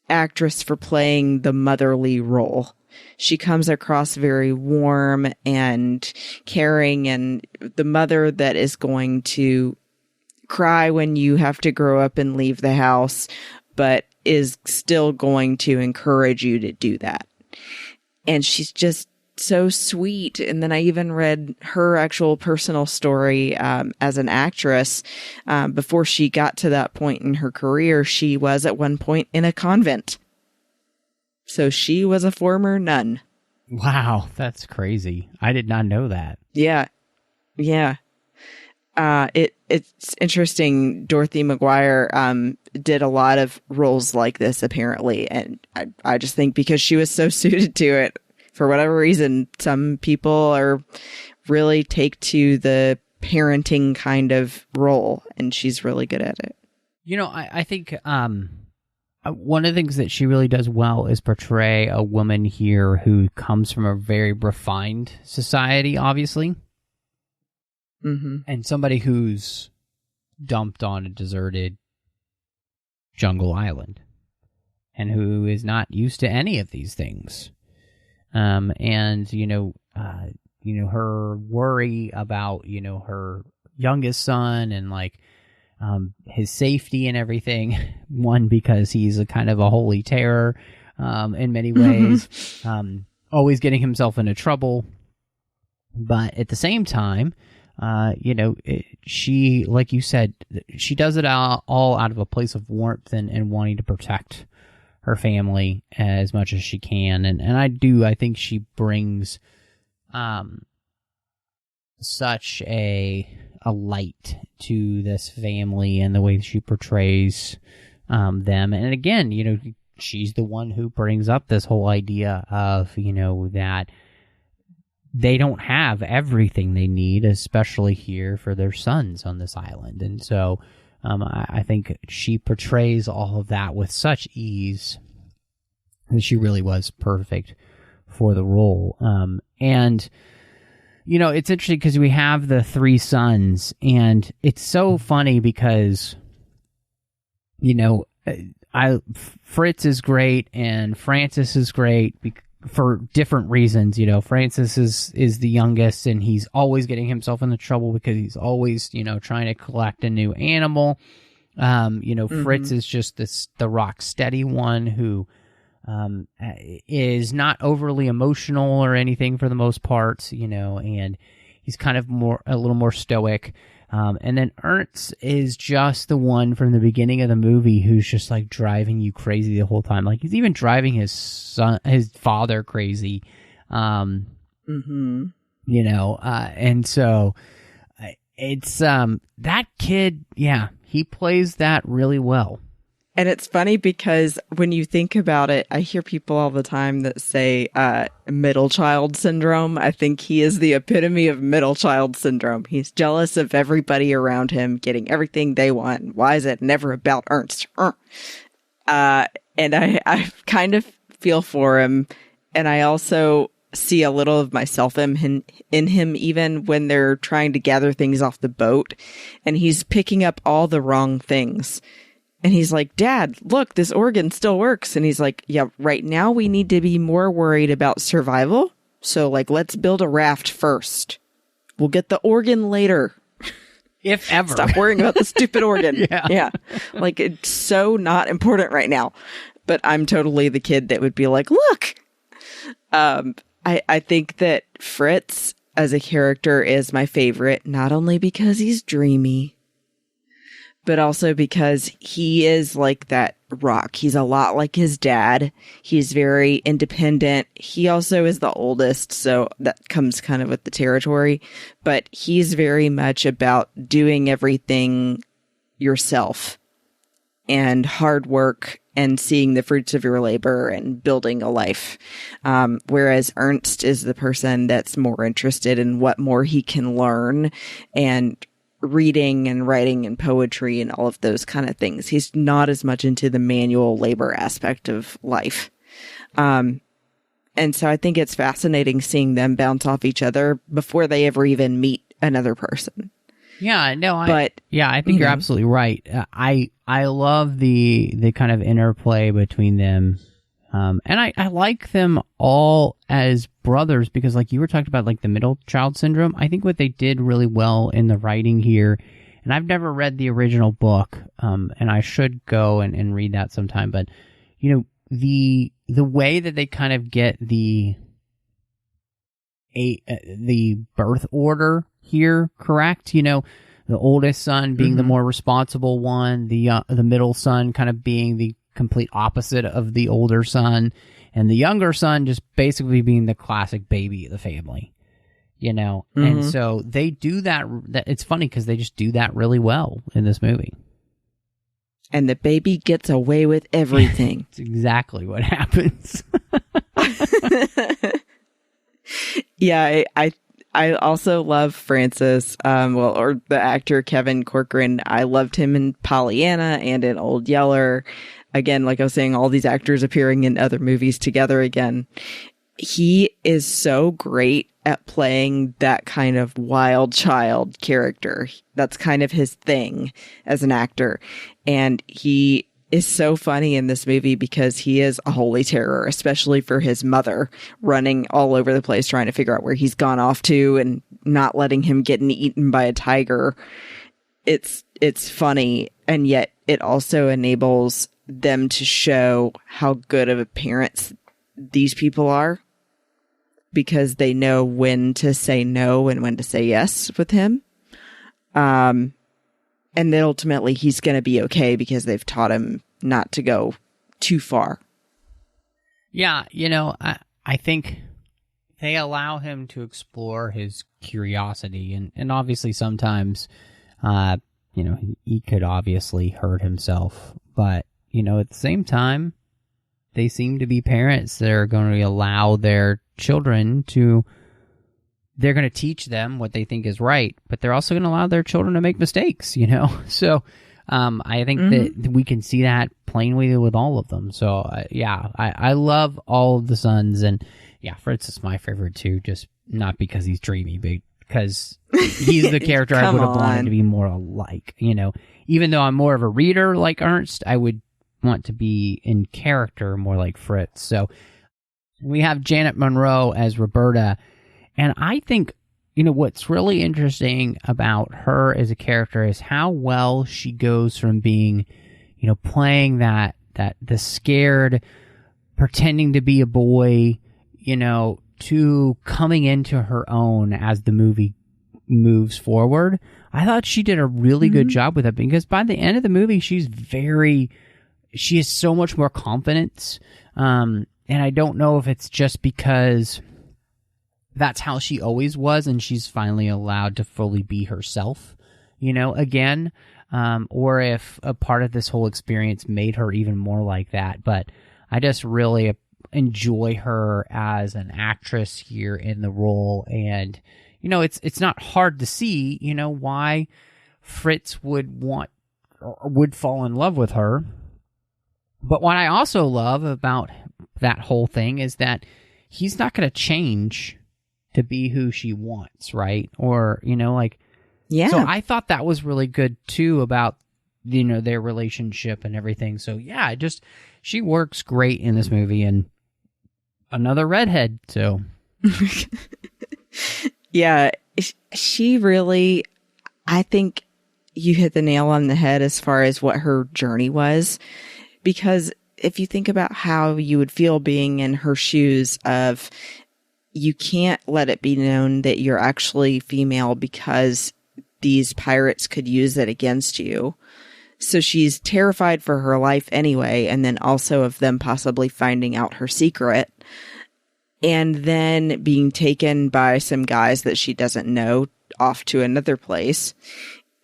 actress for playing the motherly role. She comes across very warm and caring, and the mother that is going to cry when you have to grow up and leave the house, but is still going to encourage you to do that. And she's just so sweet. And then I even read her actual personal story as an actress. Before she got to that point in her career, she was at one point in a convent. So she was a former nun.
Wow, that's crazy. I did not know that.
Yeah. It's interesting. Dorothy McGuire did a lot of roles like this, apparently. And I just think because she was so suited to it, for whatever reason, some people really take to the parenting kind of role, and she's really good at it.
I think one of the things that she really does well is portray a woman here who comes from a very refined society, obviously. Mm-hmm. And somebody who's dumped on a deserted jungle island and who is not used to any of these things. Her worry about, her youngest son and his safety and everything. One, because he's a kind of a holy terror, in many ways, always getting himself into trouble. But at the same time, she, like you said, she does it all out of a place of warmth and wanting to protect her family as much as she can. And I think she brings such a light to this family and the way she portrays them. And again, she's the one who brings up this whole idea of, that they don't have everything they need, especially here for their sons on this island. And so I think she portrays all of that with such ease. And she really was perfect for the role. It's interesting because we have the three sons, and it's so funny because, Fritz is great and Francis is great for different reasons. Francis is the youngest, and he's always getting himself into trouble because he's always, trying to collect a new animal. Fritz is just the rock steady one who is not overly emotional or anything for the most part, and he's kind of a little more stoic. And then Ernst is just the one from the beginning of the movie who's just driving you crazy the whole time. He's even driving his father crazy. And so it's, that kid, yeah, he plays that really well.
And it's funny because when you think about it, I hear people all the time that say middle child syndrome. I think he is the epitome of middle child syndrome. He's jealous of everybody around him getting everything they want. Why is it never about Ernst? And I kind of feel for him. And I also see a little of myself in him, even when they're trying to gather things off the boat. And he's picking up all the wrong things. And he's like, Dad, look, this organ still works. And he's like, yeah, right now we need to be more worried about survival. So, like, let's build a raft first. We'll get the organ later.
If ever.
Stop worrying about the stupid organ.
Yeah.
Like, it's so not important right now. But I'm totally the kid that would be like, look. I think that Fritz as a character is my favorite, not only because he's dreamy, but also because he is like that rock. He's a lot like his dad. He's very independent. He also is the oldest, so that comes kind of with the territory. But he's very much about doing everything yourself and hard work and seeing the fruits of your labor and building a life. Whereas Ernst is the person that's more interested in what more he can learn and reading and writing and poetry and all of those kind of things. He's not as much into the manual labor aspect of life. And so I think it's fascinating seeing them bounce off each other before they ever even meet another person.
Yeah, no, I think
you
you're
know.
absolutely right. I love the kind of interplay between them. And I like them all as brothers because, like you were talking about, like the middle child syndrome. I think what they did really well in the writing here, and I've never read the original book, and I should go and read that sometime. But you know, the way that they kind of get the birth order here correct, you know, the oldest son being the more responsible one, the middle son kind of being the complete opposite of the older son, and the younger son just basically being the classic baby of the family, you know. And so they do that. It's funny because they just do that really well in this movie.
And the baby gets away with everything.
It's exactly what happens.
Yeah, I also love Francis, or the actor Kevin Corcoran. I loved him in Pollyanna and in Old Yeller. Again, like I was saying, all these actors appearing in other movies together again. He is so great at playing that kind of wild child character. That's kind of his thing as an actor. And he is so funny in this movie because he is a holy terror, especially for his mother, running all over the place trying to figure out where he's gone off to and not letting him get eaten by a tiger. It's funny, and yet it also enables them to show how good of a parents these people are, because they know when to say no and when to say yes with him. And then ultimately he's going to be okay because they've taught him not to go too far.
Yeah, you know, I think they allow him to explore his curiosity, and obviously sometimes, you know, he could obviously hurt himself, but, you know, at the same time, they seem to be parents that are going to allow their children to, they're going to teach them what they think is right, but they're also going to allow their children to make mistakes, you know? So, I think that we can see that plainly with all of them. So, I love all of the sons, and yeah, Fritz is my favorite too, just not because he's dreamy, but because he's the character I would have wanted to be more alike, you know? Even though I'm more of a reader like Ernst, I would want to be in character more like Fritz. So we have Janet Munro as Roberta, and I think, you know, what's really interesting about her as a character is how well she goes from being, you know, playing the scared, pretending to be a boy, you know, to coming into her own as the movie moves forward. I thought she did a really good job with it, because by the end of the movie, she has so much more confidence. And I don't know if it's just because that's how she always was and she's finally allowed to fully be herself, you know, again. or if a part of this whole experience made her even more like that. But I just really enjoy her as an actress here in the role, and it's not hard to see why Fritz would want or would fall in love with her. But what I also love about that whole thing is that he's not going to change to be who she wants, right? Or
yeah.
So I thought that was really good too about their relationship and everything. So yeah, she works great in this movie, and another redhead. So
yeah, she really, I think you hit the nail on the head as far as what her journey was, because if you think about how you would feel being in her shoes of, you can't let it be known that you're actually female because these pirates could use it against you. So she's terrified for her life anyway, and then also of them possibly finding out her secret, and then being taken by some guys that she doesn't know off to another place.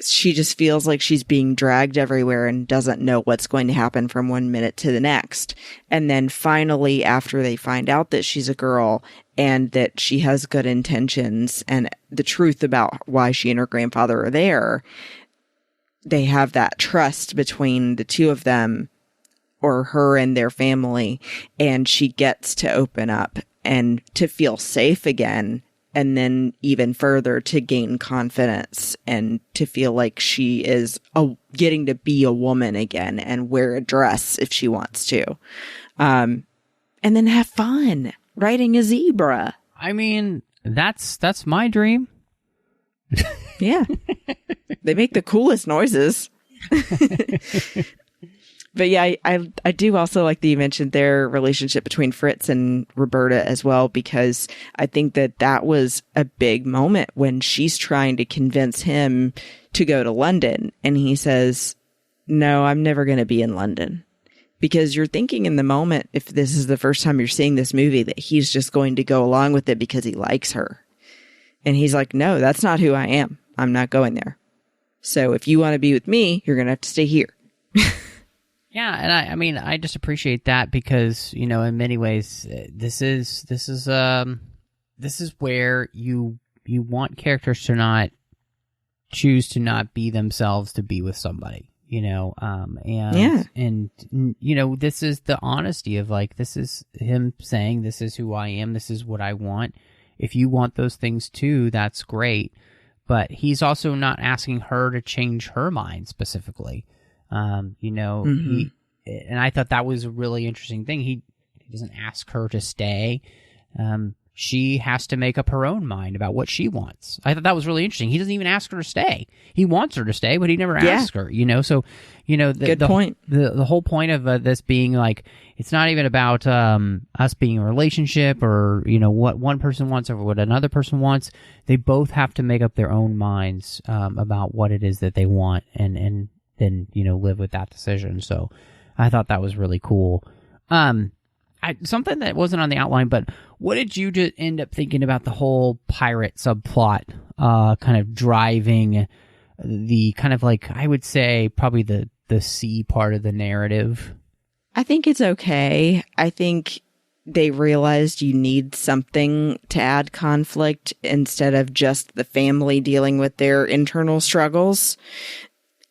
She just feels like she's being dragged everywhere and doesn't know what's going to happen from one minute to the next. And then finally, after they find out that she's a girl and that she has good intentions and the truth about why she and her grandfather are there, they have that trust between the two of them, or her and their family, and she gets to open up and to feel safe again. And then even further to gain confidence and to feel like she is getting to be a woman again and wear a dress if she wants to. And then have fun riding a zebra.
I mean, that's my dream.
Yeah. They make the coolest noises. But yeah, I do also like that you mentioned their relationship between Fritz and Roberta as well, because I think that was a big moment when she's trying to convince him to go to London. And he says, no, I'm never going to be in London. Because you're thinking in the moment, if this is the first time you're seeing this movie, that he's just going to go along with it because he likes her. And he's like, no, that's not who I am. I'm not going there. So if you want to be with me, you're going to have to stay here.
Yeah, and I mean, I just appreciate that because, in many ways, this is where you want characters to not choose to not be themselves to be with somebody, and this is the honesty of this is him saying, this is who I am, this is what I want. If you want those things too, that's great. But he's also not asking her to change her mind specifically. Mm-hmm. And I thought that was a really interesting thing. He doesn't ask her to stay. She has to make up her own mind about what she wants. I thought that was really interesting. He doesn't even ask her to stay. He wants her to stay, but he never asks her, So,
good point.
The whole point of this being it's not even about us being in a relationship or, what one person wants or what another person wants. They both have to make up their own minds about what it is that they want and then, live with that decision. So I thought that was really cool. Something that wasn't on the outline, but what did you just end up thinking about the whole pirate subplot, kind of driving the kind of I would say probably the C part of the narrative?
I think it's okay. I think they realized you need something to add conflict instead of just the family dealing with their internal struggles.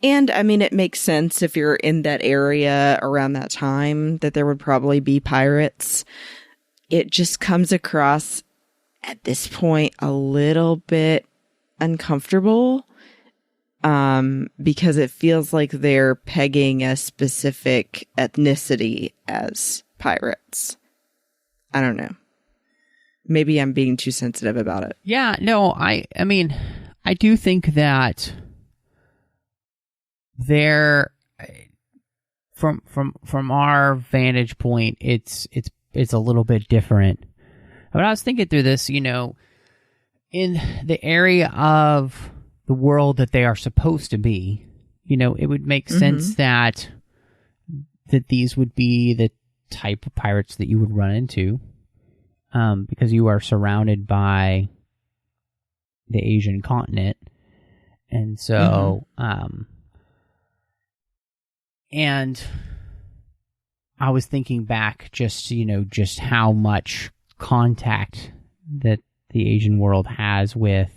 And I mean, it makes sense if you're in that area around that time that there would probably be pirates. It just comes across at this point a little bit uncomfortable because it feels like they're pegging a specific ethnicity as pirates. I don't know. Maybe I'm being too sensitive about it.
Yeah, no, I mean, I do think that there, from our vantage point, it's a little bit different. But I was thinking through this, in the area of the world that they are supposed to be, it would make sense that these would be the type of pirates that you would run into, because you are surrounded by the Asian continent, and so And I was thinking back just how much contact that the Asian world has with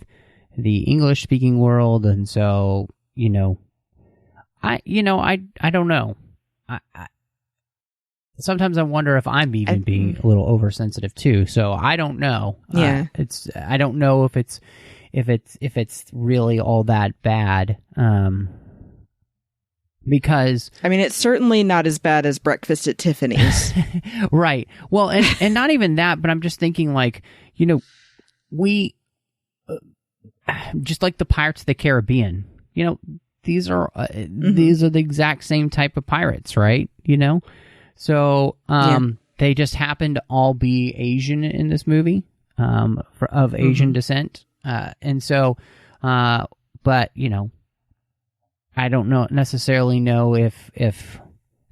the English speaking world. And so, I don't know. Sometimes I wonder if I'm even being a little oversensitive too. So I don't know.
Yeah.
I don't know if it's really all that bad. Because
I mean, it's certainly not as bad as Breakfast at Tiffany's.
Right. Well, and not even that, but I'm just thinking like, we just like the Pirates of the Caribbean, these are the exact same type of pirates, right? So they just happen to all be Asian in this movie, of Asian descent. And so, but, I don't necessarily know if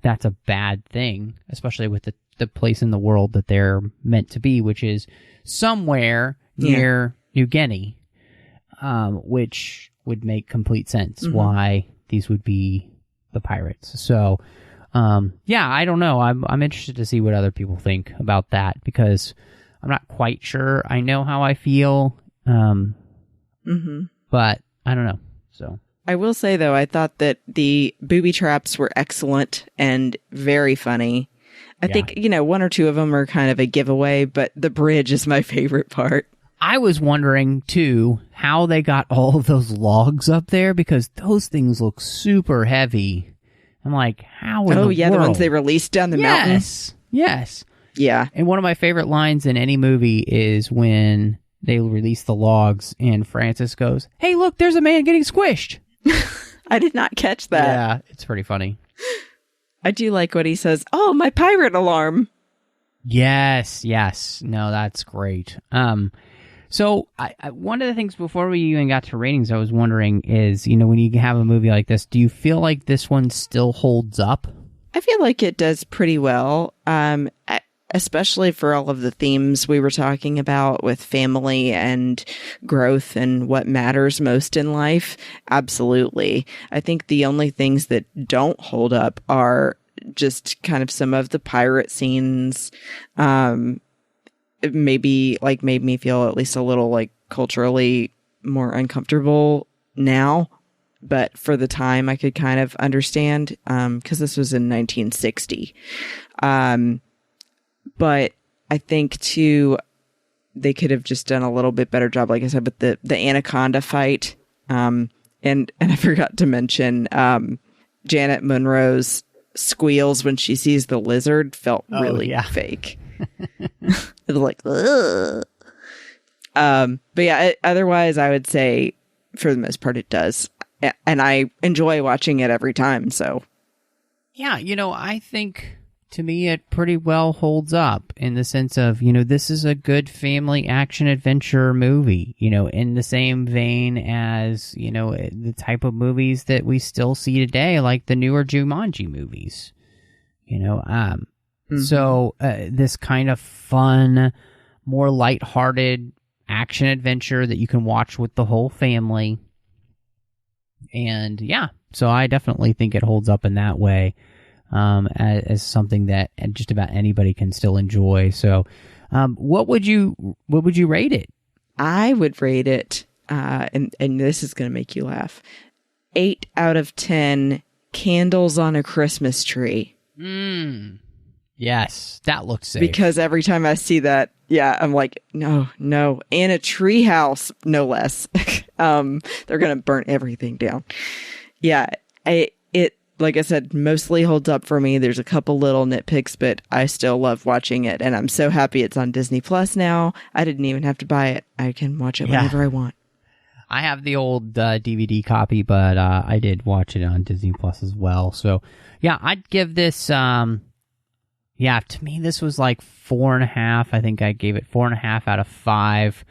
that's a bad thing, especially with the place in the world that they're meant to be, which is somewhere near New Guinea, which would make complete sense why these would be the pirates. So, I don't know. I'm interested to see what other people think about that, because I'm not quite sure I know how I feel. But I don't know. So
I will say, though, I thought that the booby traps were excellent and very funny. I think, one or two of them are kind of a giveaway, but the bridge is my favorite part.
I was wondering, too, how they got all of those logs up there, because those things look super heavy. I'm like, how in the world?
The ones they released down the mountain?
Yes.
Yeah.
And one of my favorite lines in any movie is when they release the logs and Francis goes, "Hey, look, there's a man getting squished."
I did not catch that.
Yeah, it's pretty funny.
I do like what he says. "Oh, my pirate alarm."
Yes. No, that's great. So I one of the things before we even got to ratings, I was wondering is, when you have a movie like this, do you feel like this one still holds up?
I feel like it does pretty well. Especially for all of the themes we were talking about with family and growth and what matters most in life. Absolutely. I think the only things that don't hold up are just kind of some of the pirate scenes. It maybe made me feel at least a little culturally more uncomfortable now. But for the time I could kind of understand, because this was in 1960. But I think, too, they could have just done a little bit better job, like I said, with the anaconda fight. And I forgot to mention Janet Munro's squeals when she sees the lizard felt really fake. It was like, ugh. But yeah, otherwise, I would say, for the most part, it does. And I enjoy watching it every time, so.
Yeah, I think, to me, it pretty well holds up in the sense of, this is a good family action-adventure movie, in the same vein as, the type of movies that we still see today, like the newer Jumanji movies, So this kind of fun, more lighthearted action-adventure that you can watch with the whole family. And, so I definitely think it holds up in that way. As something that just about anybody can still enjoy. So, what would you rate it?
I would rate it, and this is going to make you laugh, 8 out of 10 candles on a Christmas tree.
Yes, that looks safe.
Because every time I see that, I'm like, no, and a tree house, no less. They're going to burn everything down. Yeah, like I said, mostly holds up for me. There's a couple little nitpicks, but I still love watching it. And I'm so happy it's on Disney Plus now. I didn't even have to buy it. I can watch it whenever I want.
I have the old DVD copy, but I did watch it on Disney Plus as well. So, I'd give this, to me, this was like 4.5. I think I gave it 4.5 out of 5.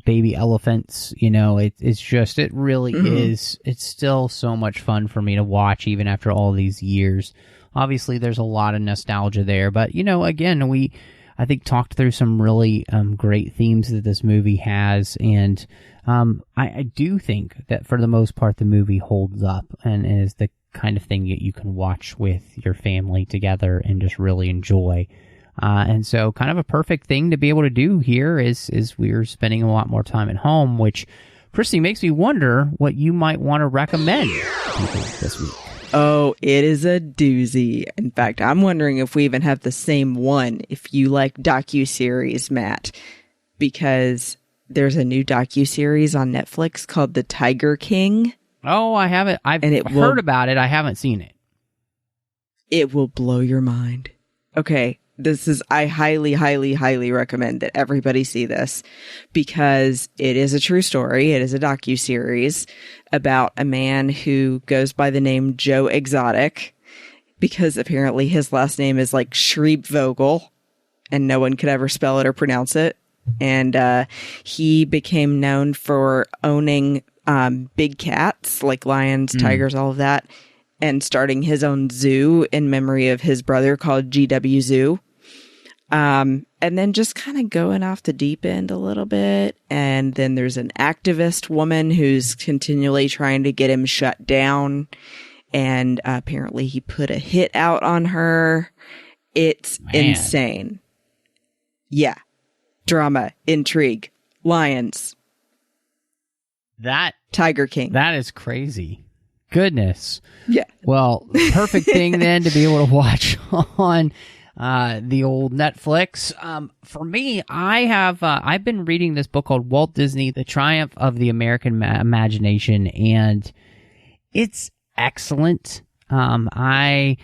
Baby elephants, it really is. It's still so much fun for me to watch even after all these years. Obviously there's a lot of nostalgia there, but again, I think talked through some really great themes that this movie has, and I do think that for the most part the movie holds up and is the kind of thing that you can watch with your family together and just really enjoy. And so kind of a perfect thing to be able to do here is we're spending a lot more time at home, which, Christy, makes me wonder what you might want to recommend people this week.
Oh, it is a doozy. In fact, I'm wondering if we even have the same one, if you like docuseries, Matt, because there's a new docuseries on Netflix called The Tiger King.
Oh, I haven't. I've heard about it. I haven't seen it.
It will blow your mind. Okay. I highly, highly, highly recommend that everybody see this because it is a true story. It is a docuseries about a man who goes by the name Joe Exotic because apparently his last name is like Schreibvogel and no one could ever spell it or pronounce it. And he became known for owning big cats like lions, tigers, all of that, and starting his own zoo in memory of his brother called GW Zoo. And then just kind of going off the deep end a little bit. And then there's an activist woman who's continually trying to get him shut down. And apparently he put a hit out on her. It's insane. Yeah. Drama, intrigue, lions.
That
Tiger King.
That is crazy. Goodness.
Yeah.
Well, perfect thing then to be able to watch on the old Netflix. For me, I've been reading this book called Walt Disney: The Triumph of the American Imagination, and it's excellent. I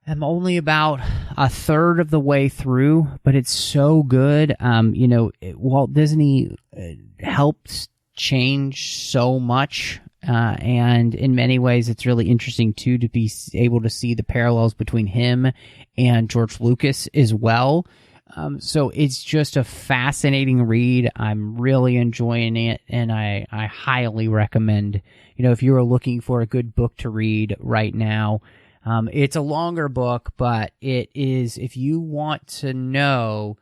am only about a third of the way through, but it's so good. Walt Disney helped change so much. And in many ways, it's really interesting, too, to be able to see the parallels between him and George Lucas as well. So it's just a fascinating read. I'm really enjoying it, and I highly recommend, if you are looking for a good book to read right now. It's a longer book, but it is, if you want to know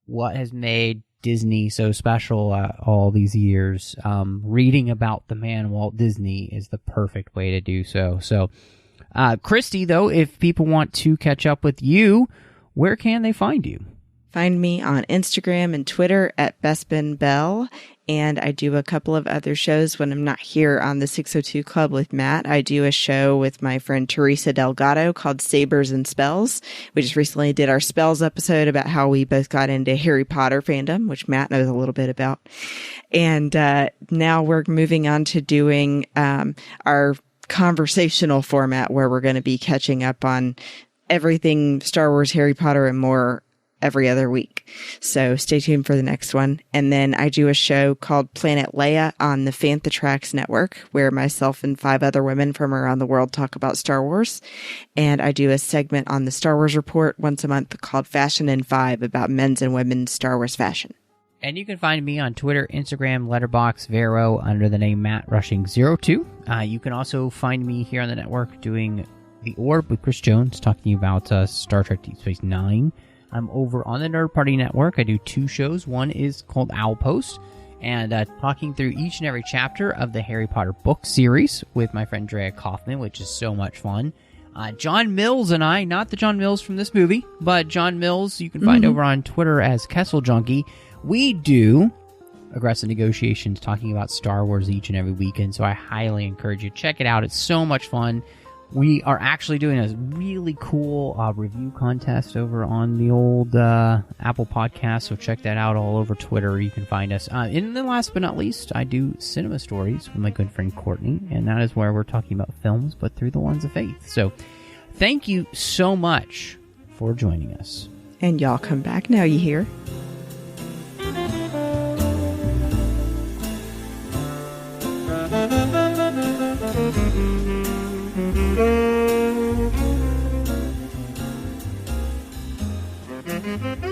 what has made Disney so special all these years, reading about the man Walt Disney is the perfect way to do so. So, Christy, though, if people want to catch up with you, where can they find you?
Find me on Instagram and Twitter at BestBenBell. And I do a couple of other shows when I'm not here on the 602 Club with Matt. I do a show with my friend Teresa Delgado called Sabers and Spells. We just recently did our spells episode about how we both got into Harry Potter fandom, which Matt knows a little bit about. And now we're moving on to doing our conversational format where we're going to be catching up on everything Star Wars, Harry Potter, and more every other week. So stay tuned for the next one. And then I do a show called Planet Leia on the Fantha Tracks Network, where myself and 5 other women from around the world talk about Star Wars. And I do a segment on the Star Wars Report once a month called Fashion in 5 about men's and women's Star Wars fashion.
And you can find me on Twitter, Instagram, Letterboxd, Vero under the name MattRushing02. You can also find me here on the network doing The Orb with Chris Jones, talking about Star Trek Deep Space Nine. I'm over on the Nerd Party Network. I do 2 shows. One is called Owl Post, and talking through each and every chapter of the Harry Potter book series with my friend Drea Kaufman, which is so much fun. John Mills and I, not the John Mills from this movie, but John Mills, you can find over on Twitter as Kessel Junkie. We do Aggressive Negotiations talking about Star Wars each and every weekend, so I highly encourage you to check it out. It's so much fun. We are actually doing a really cool review contest over on the old Apple Podcast, so check that out all over Twitter. You can find us. And then last but not least, I do Cinema Stories with my good friend Courtney, and that is where we're talking about films, but through the lens of faith. So thank you so much for joining us.
And y'all come back now, you hear?
Thank you.